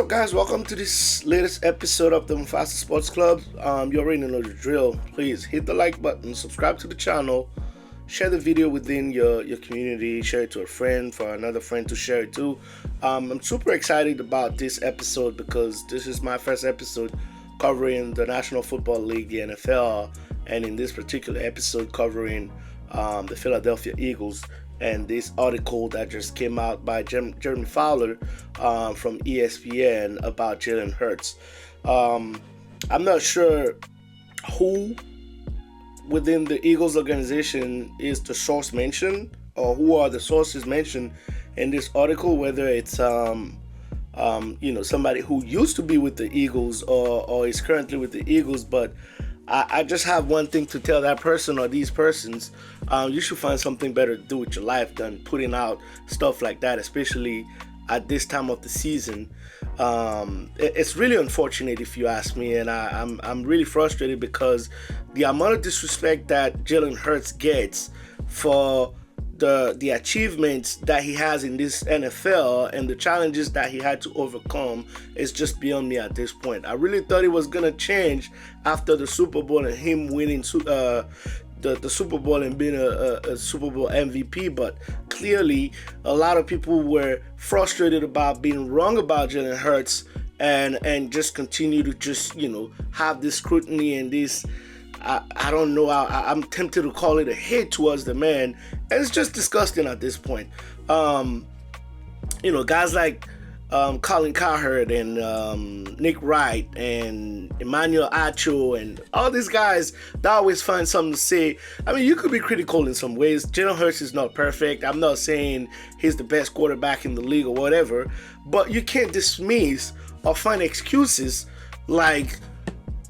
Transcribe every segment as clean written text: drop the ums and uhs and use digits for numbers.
Guys, welcome to this latest episode of the Mufasa Sports Club. You already know the drill. Please hit the like button, subscribe to the channel, share the video within your community, share it to a friend, for another friend to share it to. I'm super excited about this episode because this is my first episode covering the National Football League, the NFL, and in this particular episode covering the Philadelphia Eagles. And this article that just came out by Jeremy Fowler from ESPN about Jalen Hurts. I'm not sure who within the Eagles organization is the source mentioned, or who are the sources mentioned in this article, whether it's somebody who used to be with the Eagles or is currently with the Eagles. But I just have one thing to tell that person or these persons. You should find something better to do with your life than putting out stuff like that, especially at this time of the season. It's really unfortunate, if you ask me, and I'm really frustrated because the amount of disrespect that Jalen Hurts gets for the achievements that he has in this NFL and the challenges that he had to overcome is just beyond me at this point. I really thought it was gonna change after the Super Bowl and him winning the Super Bowl and being a Super Bowl MVP, but clearly a lot of people were frustrated about being wrong about Jalen Hurts and just continue to just have this scrutiny and this. I don't know. I'm tempted to call it a hate towards the man. And it's just disgusting at this point. Guys like Colin Cowherd and Nick Wright and Emmanuel Acho and all these guys, they always find something to say. I mean, you could be critical in some ways. Jalen Hurts is not perfect. I'm not saying he's the best quarterback in the league or whatever. But you can't dismiss or find excuses like,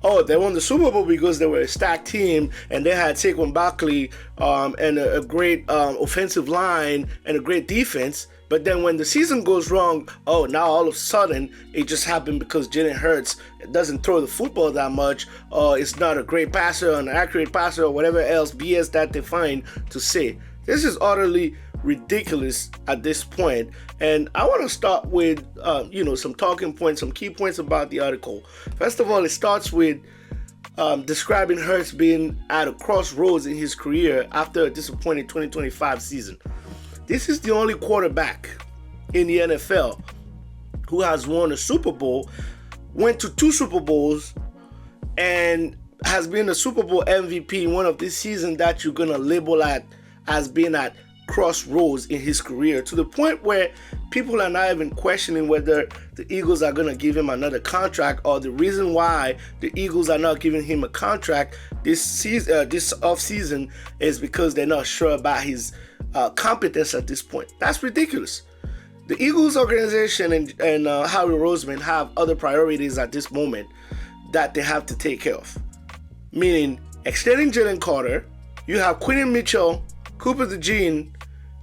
oh, they won the Super Bowl because they were a stacked team and they had Saquon Barkley and a great offensive line and a great defense. But then when the season goes wrong, oh, now all of a sudden it just happened because Jalen Hurts doesn't throw the football that much, or it's not a great passer or an accurate passer or whatever else BS that they find to say. This is utterly ridiculous at this point. And I want to start with some talking points, some key points about the article. First of all, it starts with describing Hurts being at a crossroads in his career after a disappointing 2025 season. This is the only quarterback in the NFL who has won a Super Bowl, went to 2 Super Bowls, and has been a Super Bowl MVP in one of these seasons that you're going to label as being at crossroads in his career, to the point where people are not even questioning whether the Eagles are going to give him another contract, or the reason why the Eagles are not giving him a contract this offseason is because they're not sure about his competence at this point. That's ridiculous. The Eagles organization and Howie Roseman have other priorities at this moment that they have to take care of, meaning extending Jalen Carter. You have Quinton Mitchell, Cooper DeJean,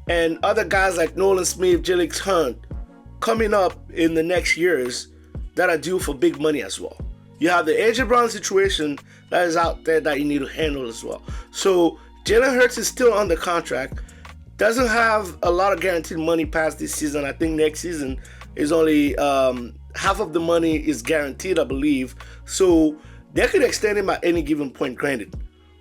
and other guys like Nolan Smith, Jelix Hunt coming up in the next years that are due for big money as well. You have the AJ Brown situation that is out there that you need to handle as well. So Jalen Hurts is still under contract, doesn't have a lot of guaranteed money past this season. I think next season is only half of the money is guaranteed, I believe. So they could extend him at any given point, granted,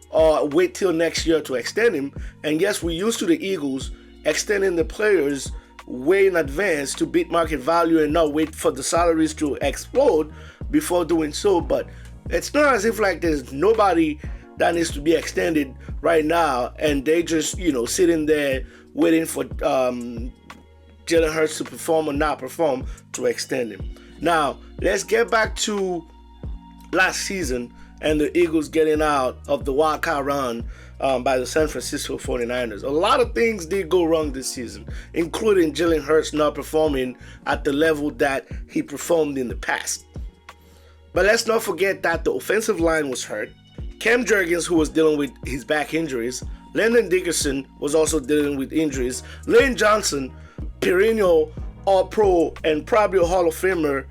or wait till next year to extend him. And yes, we're used to the Eagles extending the players way in advance to beat market value and not wait for the salaries to explode before doing so. But it's not as if like there's nobody that needs to be extended right now and they just sitting there waiting for Jalen Hurts to perform or not perform to extend him. Now let's get back to last season and the Eagles getting out of the wild card run by the San Francisco 49ers. A lot of things did go wrong this season, including Jalen Hurts not performing at the level that he performed in the past. But let's not forget that the offensive line was hurt. Cam Jurgens, who was dealing with his back injuries. Landon Dickerson was also dealing with injuries. Lane Johnson, perennial All-Pro and probably a Hall of Famer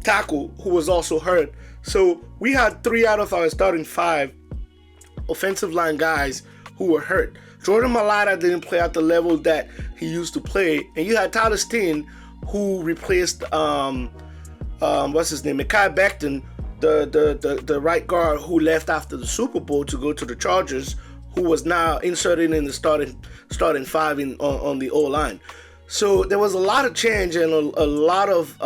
tackle, who was also hurt. So we had 3 out of our starting 5 offensive line guys who were hurt. Jordan Mailata didn't play at the level that he used to play. And you had Tyler Steen, who replaced what's his name, Mekhi Becton, the right guard who left after the Super Bowl to go to the Chargers, who was now inserted in the starting five on the O-line. So there was a lot of change and a lot of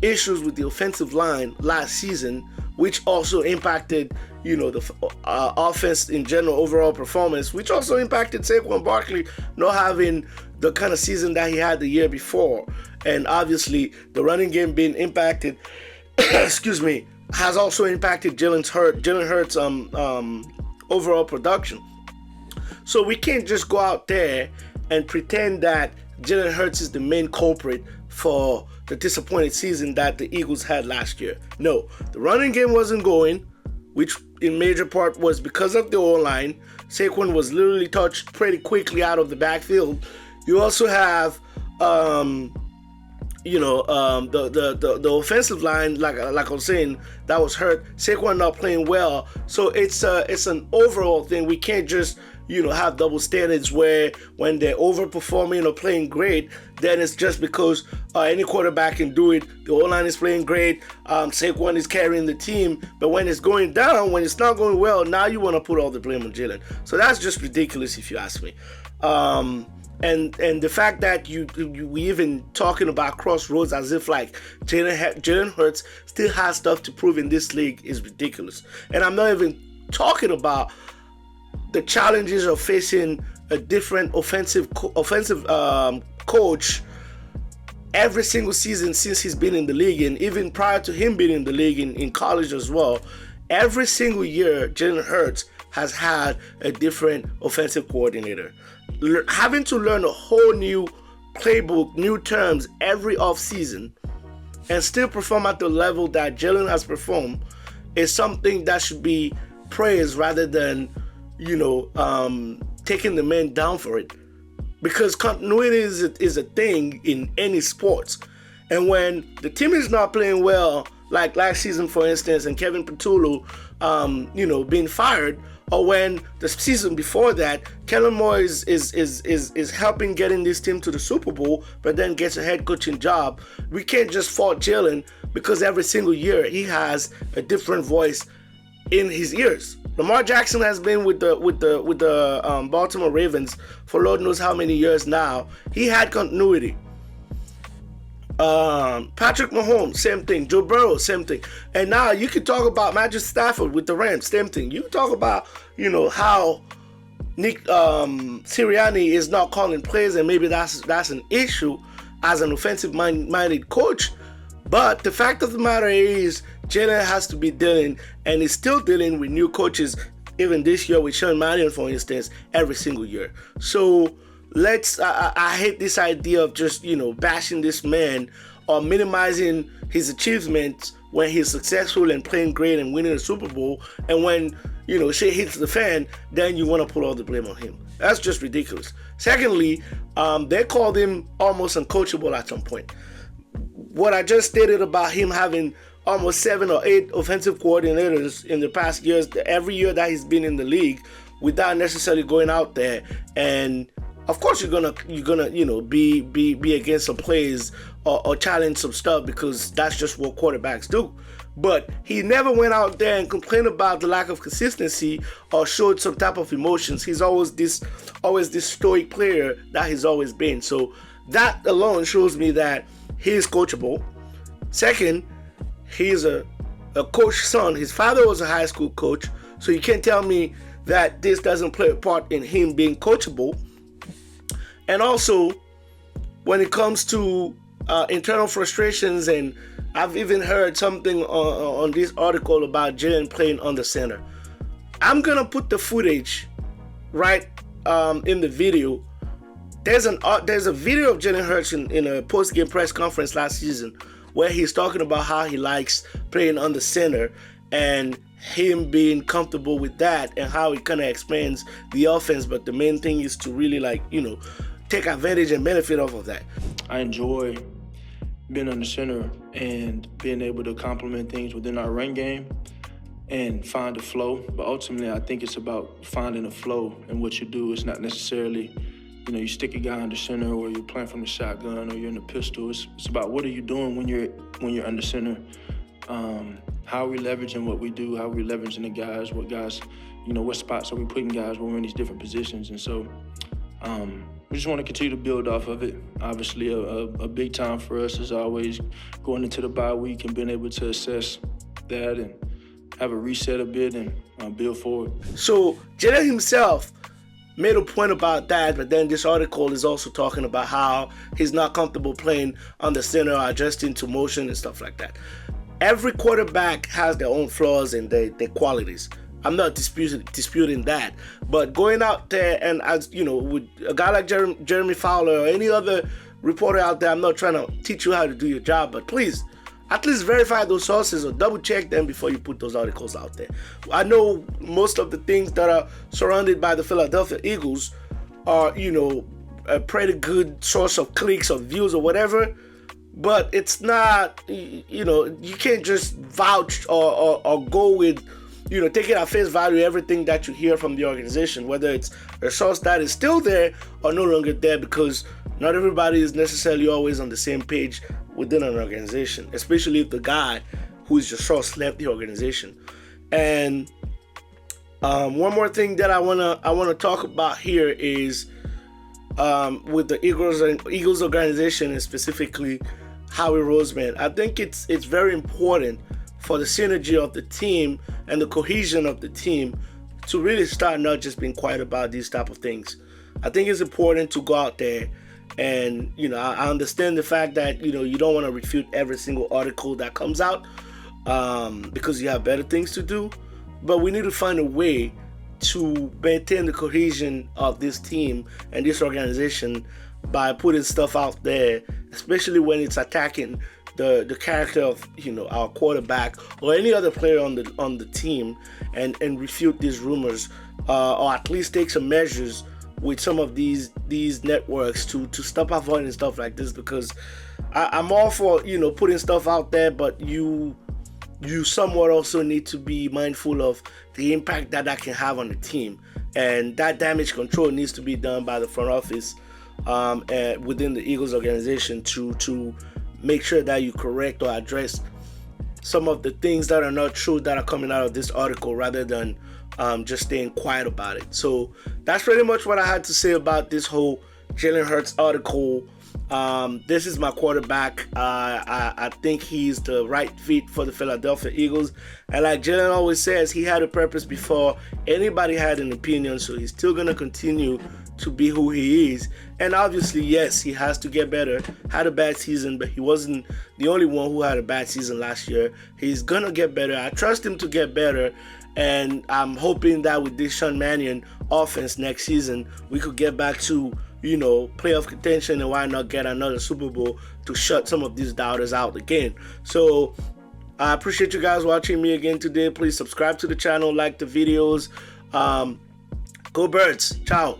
issues with the offensive line last season, which also impacted, the offense in general, overall performance, which also impacted Saquon Barkley not having the kind of season that he had the year before. And obviously, the running game being impacted, excuse me, has also impacted Jalen Hurts' overall production. So we can't just go out there and pretend that Jalen Hurts is the main culprit for the disappointed season that the Eagles had last year. No, the running game wasn't going, which in major part was because of the O-line. Saquon was literally touched pretty quickly out of the backfield. You also have, the offensive line, like I was saying, that was hurt. Saquon not playing well, so it's an overall thing. We can't just have double standards where when they're overperforming or playing great, then it's just because any quarterback can do it. The O-line is playing great. Saquon is carrying the team. But when it's going down, when it's not going well, now you want to put all the blame on Jalen. So that's just ridiculous if you ask me. And the fact that we even talking about Crossroads as if like Jalen Hurts still has stuff to prove in this league is ridiculous. And I'm not even talking about the challenges of facing a different offensive coach every single season since he's been in the league, and even prior to him being in the league in college as well. Every single year, Jalen Hurts has had a different offensive coordinator. Having to learn a whole new playbook, new terms every offseason, and still perform at the level that Jalen has performed is something that should be praised rather than taking the men down for it, because continuity is a thing in any sports. And when the team is not playing well, like last season for instance, and Kevin Petulu being fired, or when the season before that Kellen Moore is helping getting this team to the Super Bowl but then gets a head coaching job, we can't just fault Jalen because every single year he has a different voice in his ears. Lamar Jackson has been with the Baltimore Ravens for Lord knows how many years now. He had continuity. Patrick Mahomes, same thing. Joe Burrow, same thing. And now you can talk about Matthew Stafford with the Rams, same thing. You can talk about how Nick Sirianni is not calling plays, and maybe that's an issue as an offensive-minded coach. But the fact of the matter is, Jalen has to be dealing, and is still dealing with new coaches, even this year with Sean Mannion, for instance, every single year. So I hate this idea of just, bashing this man or minimizing his achievements when he's successful and playing great and winning a Super Bowl. And when, shit hits the fan, then you want to put all the blame on him. That's just ridiculous. Secondly, they called him almost uncoachable at some point. What I just stated about him having almost 7 or 8 offensive coordinators in the past years, every year that he's been in the league, without necessarily going out there, and of course you're gonna be against some plays or challenge some stuff, because that's just what quarterbacks do. But he never went out there and complained about the lack of consistency or showed some type of emotions. He's always this stoic player that he's always been. So that alone shows me that he is coachable. Second, he's a coach's son. His father was a high school coach, so you can't tell me that this doesn't play a part in him being coachable. And also, when it comes to internal frustrations, and I've even heard something on this article about Jalen playing under center. I'm gonna put the footage right in the video. There's a video of Jalen Hurts in a post-game press conference last season where he's talking about how he likes playing under center and him being comfortable with that, and how he kind of expands the offense. But the main thing is to really take advantage and benefit off of that. I enjoy being under center and being able to complement things within our run game and find a flow. But ultimately, I think it's about finding a flow in what you do. It's not necessarily you stick a guy under center, or you're playing from the shotgun, or you're in the pistol. It's about what are you doing when you're under center. How are we leveraging what we do? How are we leveraging the guys? What guys, what spots are we putting guys when we're in these different positions? And so we just want to continue to build off of it. Obviously, a big time for us is always going into the bye week and being able to assess that and have a reset a bit and build forward. So Jalen himself made a point about that, but then this article is also talking about how he's not comfortable playing on the center or adjusting to motion and stuff like that. Every quarterback has their own flaws and their qualities. I'm not disputing that, but going out there and, as with a guy like Jeremy Fowler or any other reporter out there, I'm not trying to teach you how to do your job, but please at least verify those sources or double check them before you put those articles out there. I know most of the things that are surrounded by the Philadelphia Eagles are, a pretty good source of clicks or views or whatever, but it's not, you can't just vouch or go with, take it at face value, everything that you hear from the organization, whether it's a source that is still there or no longer there, because not everybody is necessarily always on the same page within an organization, especially if the guy who is your source left the organization. And one more thing that I wanna talk about here is with the Eagles organization, and specifically Howie Roseman. I think it's very important for the synergy of the team and the cohesion of the team to really start not just being quiet about these type of things. I think it's important to go out there and, I understand the fact that, you don't want to refute every single article that comes out because you have better things to do, but we need to find a way to maintain the cohesion of this team and this organization by putting stuff out there, especially when it's attacking the character of our quarterback or any other player on the team, and refute these rumors, or at least take some measures with some of these networks to stop avoiding stuff like this, because I'm all for putting stuff out there, but you somewhat also need to be mindful of the impact that can have on the team, and that damage control needs to be done by the front office within the Eagles organization to make sure that you correct or address some of the things that are not true that are coming out of this article, rather than just staying quiet about it. So that's pretty much what I had to say about this whole Jalen Hurts article. This is my quarterback. I think he's the right fit for the Philadelphia Eagles. And like Jalen always says, he had a purpose before anybody had an opinion, so he's still going to continue to be who he is. And obviously, yes, he has to get better. Had a bad season, but he wasn't the only one who had a bad season last year. He's going to get better. I trust him to get better. And I'm hoping that with this Sean Mannion offense next season, we could get back to, playoff contention, and why not get another Super Bowl to shut some of these doubters out again. So I appreciate you guys watching me again today. Please subscribe to the channel, like the videos. Go Birds. Ciao.